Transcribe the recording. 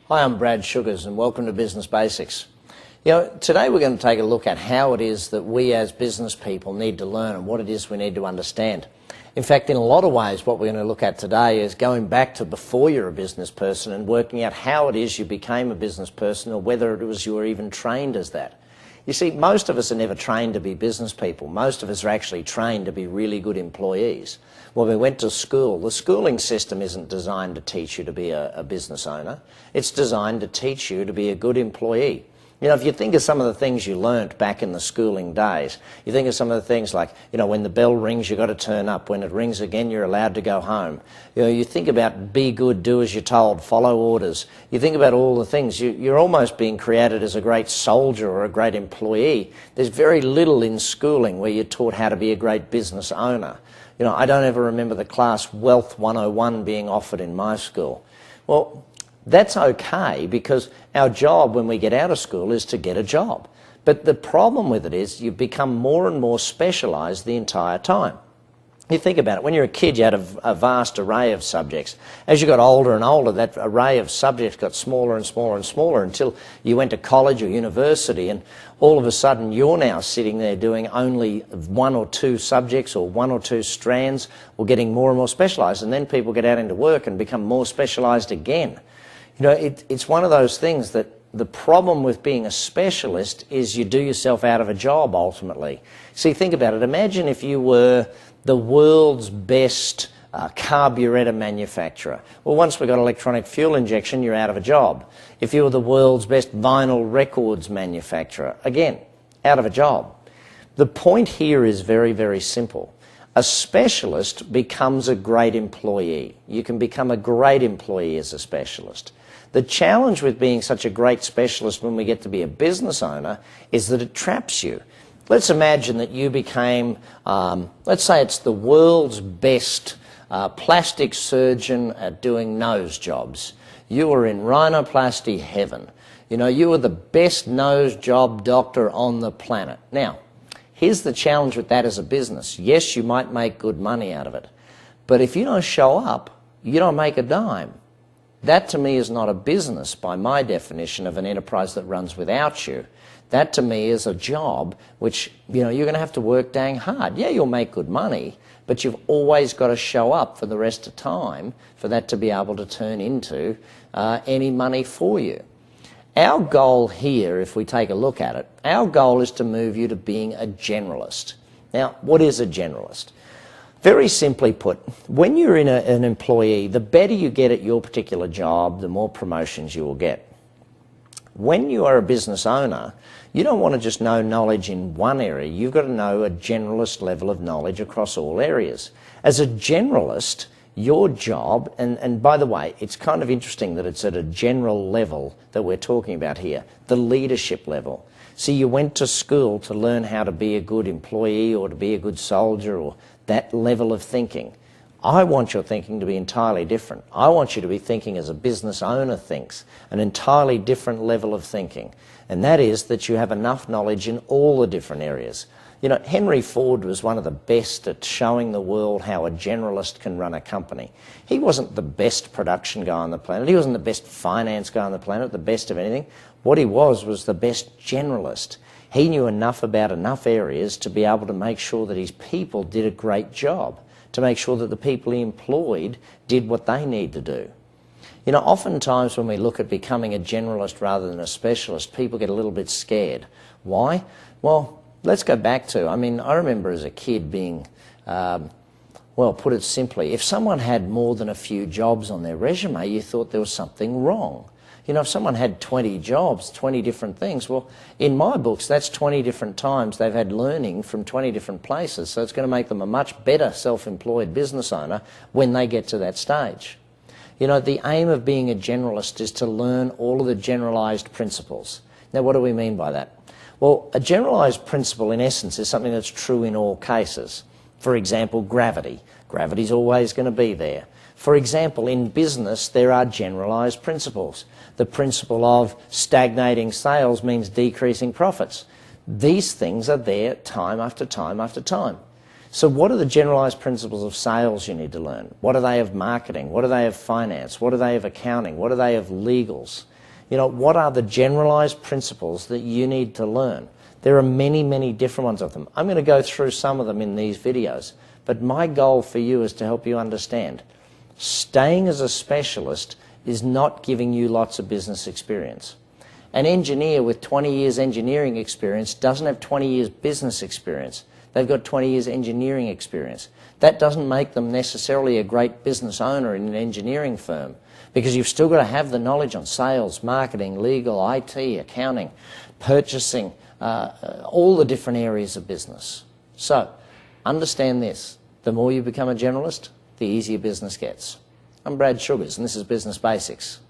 Hi, I'm Brad Sugars and welcome to Business Basics. Today we're going to take a look at how it is that we as business people need to learn and what it is we need to understand. In fact, in a lot of ways, what we're going to look at today is going back to before you're a business person and working out how it is you became a business person or whether it was you were even trained as that. You see, most of us are never trained to be business people. Most of us are actually trained to be really good employees. When we went to school, the schooling system isn't designed to teach you to be a business owner. It's designed to teach you to be a good employee. If you think of some of the things you learnt back in the schooling days, you think of some of the things like, when the bell rings, you've got to turn up. When it rings again, you're allowed to go home. You think about be good, do as you're told, follow orders. You think about all the things. You're almost being created as a great soldier or a great employee. There's very little in schooling where you're taught how to be a great business owner. I don't ever remember the class Wealth 101 being offered in my school. Well, that's okay because our job when we get out of school is to get a job. But the problem with it is you become more and more specialised the entire time. You think about it, when you're a kid you had a vast array of subjects. As you got older and older, that array of subjects got smaller and smaller and smaller until you went to college or university, and all of a sudden you're now sitting there doing only one or two subjects or one or two strands, or getting more and more specialised, and then people get out into work and become more specialised again. It's one of those things that the problem with being a specialist is you do yourself out of a job ultimately. See, think about it. Imagine if you were the world's best carburetor manufacturer. Well, once we got electronic fuel injection, you're out of a job. If you were the world's best vinyl records manufacturer, again, out of a job. The point here is very, very simple. A specialist becomes a great employee. You can become a great employee as a specialist. The challenge with being such a great specialist when we get to be a business owner is that it traps you. Let's imagine that you became, let's say it's the world's best plastic surgeon at doing nose jobs. You were in rhinoplasty heaven. You were the best nose job doctor on the planet. Now, here's the challenge with that as a business. Yes, you might make good money out of it, but if you don't show up, you don't make a dime. That to me is not a business by my definition of an enterprise that runs without you. That to me is a job which, you're going to have to work dang hard. Yeah, you'll make good money, but you've always got to show up for the rest of time for that to be able to turn into any money for you. Our goal here, if we take a look at it, our goal is to move you to being a generalist. Now, what is a generalist? Very simply put, when you're an employee, the better you get at your particular job, the more promotions you will get. When you are a business owner, you don't want to just know knowledge in one area. You've got to know a generalist level of knowledge across all areas. As a generalist, your job, and by the way, it's kind of interesting that it's at a general level that we're talking about here, the leadership level. See, you went to school to learn how to be a good employee or to be a good soldier or that level of thinking. I want your thinking to be entirely different. I want you to be thinking as a business owner thinks, an entirely different level of thinking. And that is that you have enough knowledge in all the different areas. Henry Ford was one of the best at showing the world how a generalist can run a company. He wasn't the best production guy on the planet. He wasn't the best finance guy on the planet, the best of anything. What he was the best generalist. He knew enough about enough areas to be able to make sure that his people did a great job, to make sure that the people he employed did what they need to do. Oftentimes when we look at becoming a generalist rather than a specialist, people get a little bit scared. Why? Well, let's go back to, I remember as a kid being, put it simply, if someone had more than a few jobs on their resume, you thought there was something wrong. If someone had 20 jobs, 20 different things, well, in my books, that's 20 different times they've had learning from 20 different places, so it's going to make them a much better self-employed business owner when they get to that stage. The aim of being a generalist is to learn all of the generalised principles. Now, what do we mean by that? Well, a generalised principle, in essence, is something that's true in all cases. For example, gravity. Gravity's always going to be there. For example, in business, there are generalised principles. The principle of stagnating sales means decreasing profits. These things are there time after time after time. So what are the generalised principles of sales you need to learn? What are they of marketing? What are they of finance? What are they of accounting? What are they of legals? You know, what are the generalized principles that you need to learn? There are many, many different ones of them. I'm going to go through some of them in these videos, but my goal for you is to help you understand staying as a specialist is not giving you lots of business experience. An engineer with 20 years engineering experience doesn't have 20 years business experience. They've got 20 years engineering experience. That doesn't make them necessarily a great business owner in an engineering firm, because you've still got to have the knowledge on sales, marketing, legal, IT, accounting, purchasing, all the different areas of business. So, understand this. The more you become a generalist, the easier business gets. I'm Brad Sugars, and this is Business Basics.